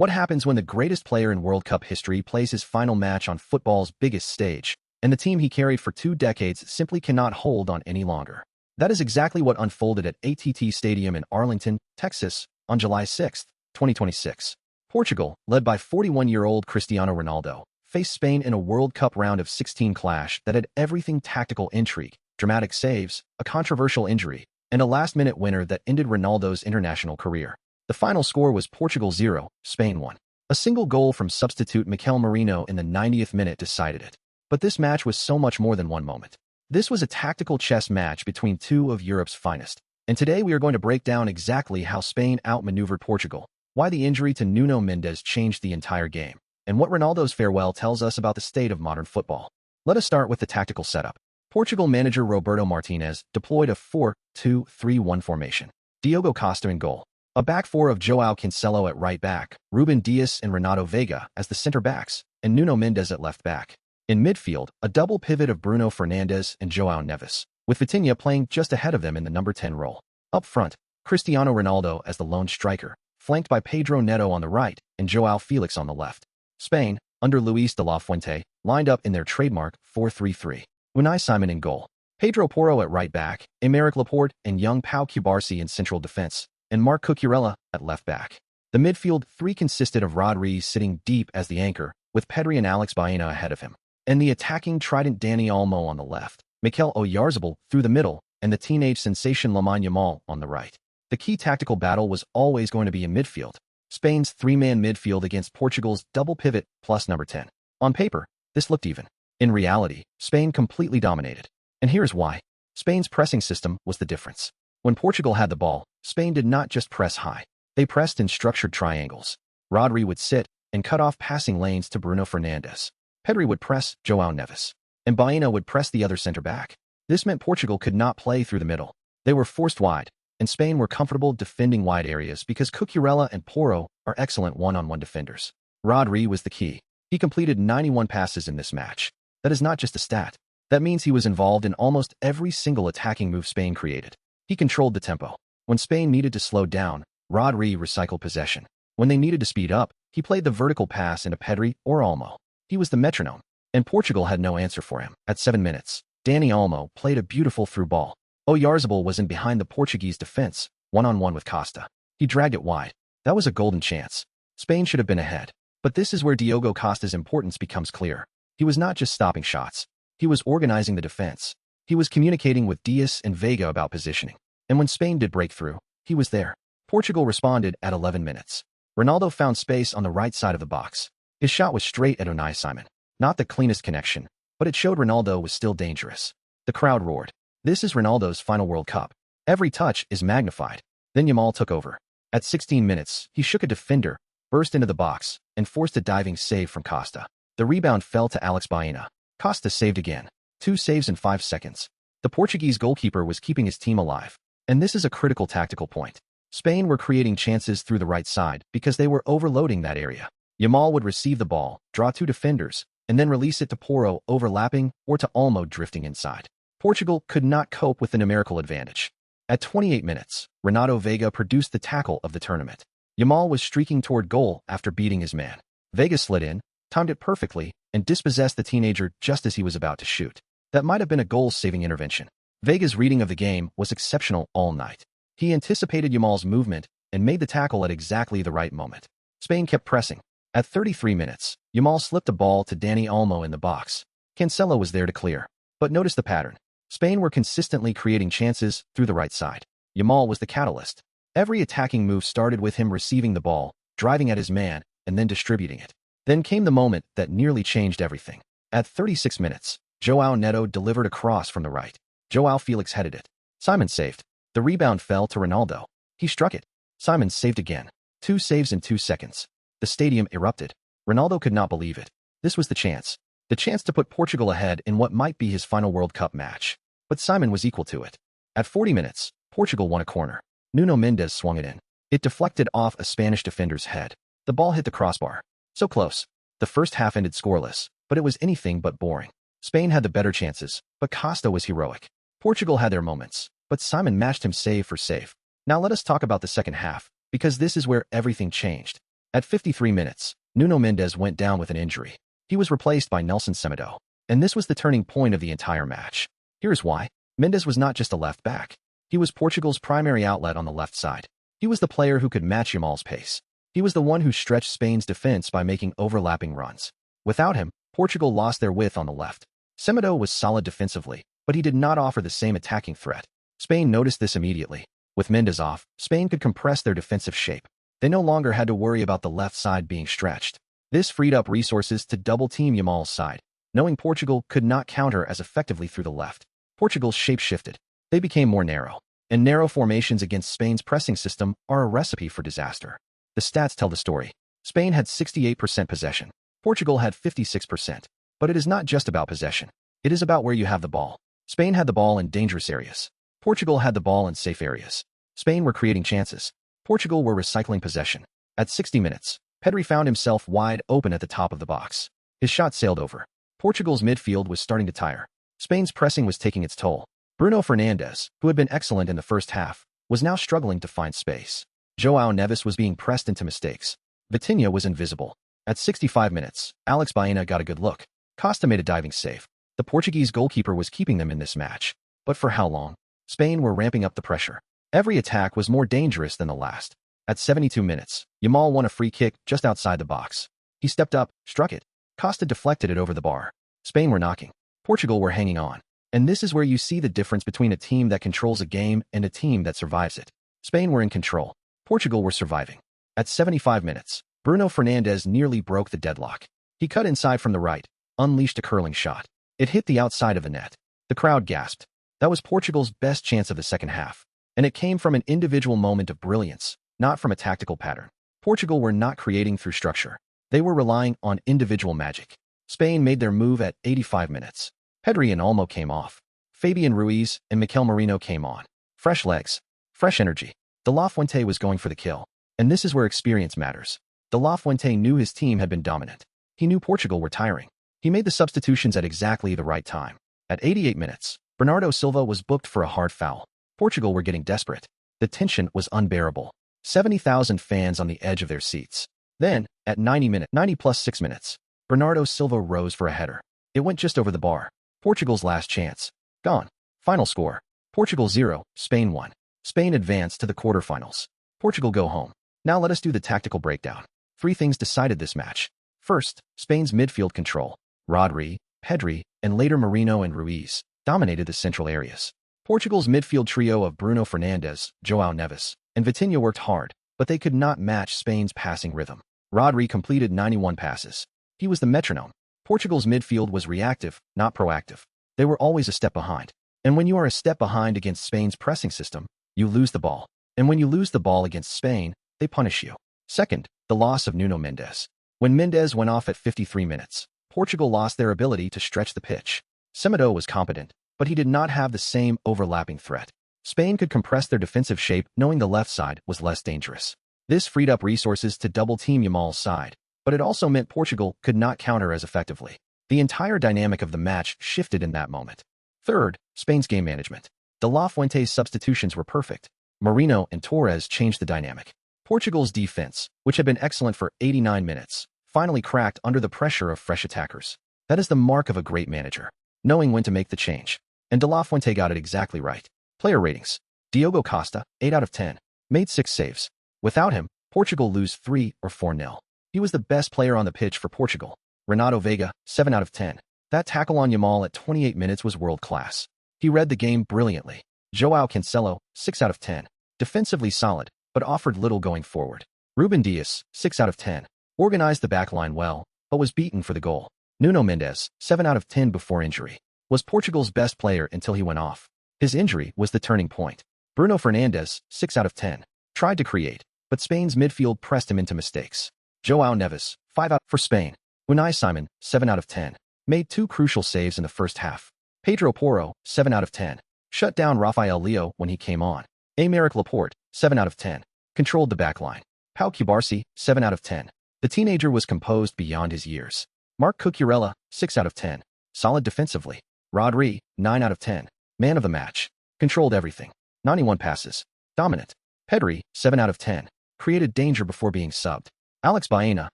What happens when the greatest player in World Cup history plays his final match on football's biggest stage, and the team he carried for 2 decades simply cannot hold on any longer? That is exactly what unfolded at AT&T Stadium in Arlington, Texas, on July 6, 2026. Portugal, led by 41-year-old Cristiano Ronaldo, faced Spain in a World Cup round of 16 clash that had everything: tactical intrigue, dramatic saves, a controversial injury, and a last-minute winner that ended Ronaldo's international career. The final score was Portugal 0, Spain 1. A single goal from substitute Mikel Merino in the 90th minute decided it. But this match was so much more than one moment. This was a tactical chess match between two of Europe's finest. And today we are going to break down exactly how Spain outmaneuvered Portugal, why the injury to Nuno Mendes changed the entire game, and what Ronaldo's farewell tells us about the state of modern football. Let us start with the tactical setup. Portugal manager Roberto Martinez deployed a 4-2-3-1 formation. Diogo Costa in goal. A back four of João Cancelo at right back, Ruben Dias and Renato Veiga as the center backs, and Nuno Mendes at left back. In midfield, a double pivot of Bruno Fernandes and João Neves, with Vitinha playing just ahead of them in the number 10 role. Up front, Cristiano Ronaldo as the lone striker, flanked by Pedro Neto on the right and João Felix on the left. Spain, under Luis de la Fuente, lined up in their trademark 4-3-3. Unai Simon in goal. Pedro Porro at right back, Aymeric Laporte and young Pau Cubarsí in central defense, and Marc Cucurella at left back. The midfield three consisted of Rodri sitting deep as the anchor, with Pedri and Alex Baena ahead of him, and the attacking trident Dani Olmo on the left, Mikel Oyarzabal through the middle, and the teenage sensation Lamine Yamal on the right. The key tactical battle was always going to be in midfield. Spain's three-man midfield against Portugal's double pivot plus number 10. On paper, this looked even. In reality, Spain completely dominated. And here's why. Spain's pressing system was the difference. When Portugal had the ball, Spain did not just press high. They pressed in structured triangles. Rodri would sit and cut off passing lanes to Bruno Fernandes. Pedri would press João Neves, and Baena would press the other center back. This meant Portugal could not play through the middle. They were forced wide, and Spain were comfortable defending wide areas because Cucurella and Porro are excellent one-on-one defenders. Rodri was the key. He completed 91 passes in this match. That is not just a stat. That means he was involved in almost every single attacking move Spain created. He controlled the tempo. When Spain needed to slow down, Rodri recycled possession. When they needed to speed up, he played the vertical pass into Pedri or Olmo. He was the metronome, and Portugal had no answer for him. At 7 minutes, Dani Olmo played a beautiful through ball. Oyarzabal was in behind the Portuguese defense, one-on-one with Costa. He dragged it wide. That was a golden chance. Spain should have been ahead. But this is where Diogo Costa's importance becomes clear. He was not just stopping shots. He was organizing the defense. He was communicating with Dias and Veiga about positioning. And when Spain did break through, he was there. Portugal responded at 11 minutes. Ronaldo found space on the right side of the box. His shot was straight at Unai Simon. Not the cleanest connection, but it showed Ronaldo was still dangerous. The crowd roared. This is Ronaldo's final World Cup. Every touch is magnified. Then Yamal took over. At 16 minutes, he shook a defender, burst into the box, and forced a diving save from Costa. The rebound fell to Alex Baena. Costa saved again. 2 saves in 5 seconds. The Portuguese goalkeeper was keeping his team alive. And this is a critical tactical point. Spain were creating chances through the right side because they were overloading that area. Yamal would receive the ball, draw 2 defenders, and then release it to Porro overlapping or to Olmo drifting inside. Portugal could not cope with the numerical advantage. At 28 minutes, Renato Veiga produced the tackle of the tournament. Yamal was streaking toward goal after beating his man. Veiga slid in, timed it perfectly, and dispossessed the teenager just as he was about to shoot. That might have been a goal-saving intervention. Veiga's reading of the game was exceptional all night. He anticipated Yamal's movement and made the tackle at exactly the right moment. Spain kept pressing. At 33 minutes, Yamal slipped a ball to Dani Olmo in the box. Cancelo was there to clear. But notice the pattern. Spain were consistently creating chances through the right side. Yamal was the catalyst. Every attacking move started with him receiving the ball, driving at his man, and then distributing it. Then came the moment that nearly changed everything. At 36 minutes, João Neto delivered a cross from the right. João Felix headed it. Simon saved. The rebound fell to Ronaldo. He struck it. Simon saved again. 2 saves in 2 seconds. The stadium erupted. Ronaldo could not believe it. This was the chance. The chance to put Portugal ahead in what might be his final World Cup match. But Simon was equal to it. At 40 minutes, Portugal won a corner. Nuno Mendes swung it in. It deflected off a Spanish defender's head. The ball hit the crossbar. So close. The first half ended scoreless, but it was anything but boring. Spain had the better chances, but Costa was heroic. Portugal had their moments, but Simon matched him save for save. Now let us talk about the second half, because this is where everything changed. At 53 minutes, Nuno Mendes went down with an injury. He was replaced by Nelson Semedo. And this was the turning point of the entire match. Here's why. Mendes was not just a left back. He was Portugal's primary outlet on the left side. He was the player who could match Yamal's pace. He was the one who stretched Spain's defense by making overlapping runs. Without him, Portugal lost their width on the left. Semedo was solid defensively, but he did not offer the same attacking threat. Spain noticed this immediately. With Mendes off, Spain could compress their defensive shape. They no longer had to worry about the left side being stretched. This freed up resources to double-team Yamal's side. Knowing Portugal could not counter as effectively through the left, Portugal's shape shifted. They became more narrow. And narrow formations against Spain's pressing system are a recipe for disaster. The stats tell the story. Spain had 68% possession. Portugal had 56%. But it is not just about possession. It is about where you have the ball. Spain had the ball in dangerous areas. Portugal had the ball in safe areas. Spain were creating chances. Portugal were recycling possession. At 60 minutes, Pedri found himself wide open at the top of the box. His shot sailed over. Portugal's midfield was starting to tire. Spain's pressing was taking its toll. Bruno Fernandes, who had been excellent in the first half, was now struggling to find space. João Neves was being pressed into mistakes. Vitinha was invisible. At 65 minutes, Alex Baena got a good look. Costa made a diving save. The Portuguese goalkeeper was keeping them in this match. But for how long? Spain were ramping up the pressure. Every attack was more dangerous than the last. At 72 minutes, Yamal won a free kick just outside the box. He stepped up, struck it. Costa deflected it over the bar. Spain were knocking. Portugal were hanging on. And this is where you see the difference between a team that controls a game and a team that survives it. Spain were in control. Portugal were surviving. At 75 minutes, Bruno Fernandes nearly broke the deadlock. He cut inside from the right, unleashed a curling shot. It hit the outside of the net. The crowd gasped. That was Portugal's best chance of the second half. And it came from an individual moment of brilliance, not from a tactical pattern. Portugal were not creating through structure. They were relying on individual magic. Spain made their move at 85 minutes. Pedri and Olmo came off. Fabian Ruiz and Mikel Merino came on. Fresh legs. Fresh energy. De La Fuente was going for the kill. And this is where experience matters. De La Fuente knew his team had been dominant. He knew Portugal were tiring. He made the substitutions at exactly the right time. At 88 minutes, Bernardo Silva was booked for a hard foul. Portugal were getting desperate. The tension was unbearable. 70,000 fans on the edge of their seats. Then, at 90 plus 6 minutes, Bernardo Silva rose for a header. It went just over the bar. Portugal's last chance. Gone. Final score. Portugal 0, Spain 1. Spain advanced to the quarterfinals. Portugal go home. Now let us do the tactical breakdown. 3 things decided this match. First, Spain's midfield control. Rodri, Pedri, and later Merino and Ruiz dominated the central areas. Portugal's midfield trio of Bruno Fernandes, João Neves, and Vitinha worked hard, but they could not match Spain's passing rhythm. Rodri completed 91 passes. He was the metronome. Portugal's midfield was reactive, not proactive. They were always a step behind. And when you are a step behind against Spain's pressing system, you lose the ball. And when you lose the ball against Spain, they punish you. Second, the loss of Nuno Mendes. When Mendes went off at 53 minutes, Portugal lost their ability to stretch the pitch. Semedo was competent, but he did not have the same overlapping threat. Spain could compress their defensive shape knowing the left side was less dangerous. This freed up resources to double-team Yamal's side, but it also meant Portugal could not counter as effectively. The entire dynamic of the match shifted in that moment. Third, Spain's game management. De La Fuente's substitutions were perfect. Merino and Torres changed the dynamic. Portugal's defense, which had been excellent for 89 minutes, finally cracked under the pressure of fresh attackers. That is the mark of a great manager, knowing when to make the change. And De La Fuente got it exactly right. Player ratings. Diogo Costa, 8 out of 10. Made 6 saves. Without him, Portugal lose 3 or 4-0. He was the best player on the pitch for Portugal. Renato Veiga, 7 out of 10. That tackle on Yamal at 28 minutes was world-class. He read the game brilliantly. João Cancelo, 6 out of 10. Defensively solid, but offered little going forward. Ruben Dias, 6 out of 10. Organized the backline well, but was beaten for the goal. Nuno Mendes, 7 out of 10 before injury. Was Portugal's best player until he went off. His injury was the turning point. Bruno Fernandes, 6 out of 10. Tried to create, but Spain's midfield pressed him into mistakes. João Neves, 5 out for Spain. Unai Simon, 7 out of 10. Made 2 crucial saves in the first half. Pedro Porro, 7 out of 10. Shut down Rafael Leo when he came on. Aymeric Laporte, 7 out of 10. Controlled the backline. Pau Cubarsí, 7 out of 10. The teenager was composed beyond his years. Marc Cucurella, 6 out of 10. Solid defensively. Rodri, 9 out of 10. Man of the match. Controlled everything. 91 passes. Dominant. Pedri, 7 out of 10. Created danger before being subbed. Alex Baena,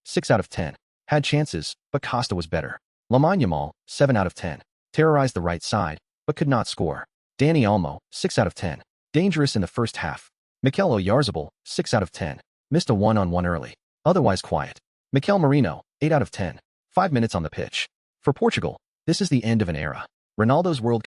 6 out of 10. Had chances, but Costa was better. Lamine Yamal, 7 out of 10. Terrorized the right side, but could not score. Dani Olmo, 6 out of 10. Dangerous in the first half. Mikel Oyarzabal, 6 out of 10. Missed a one-on-one early. Otherwise quiet. Mikel Merino, 8 out of 10. 5 minutes on the pitch. For Portugal, this is the end of an era. Ronaldo's World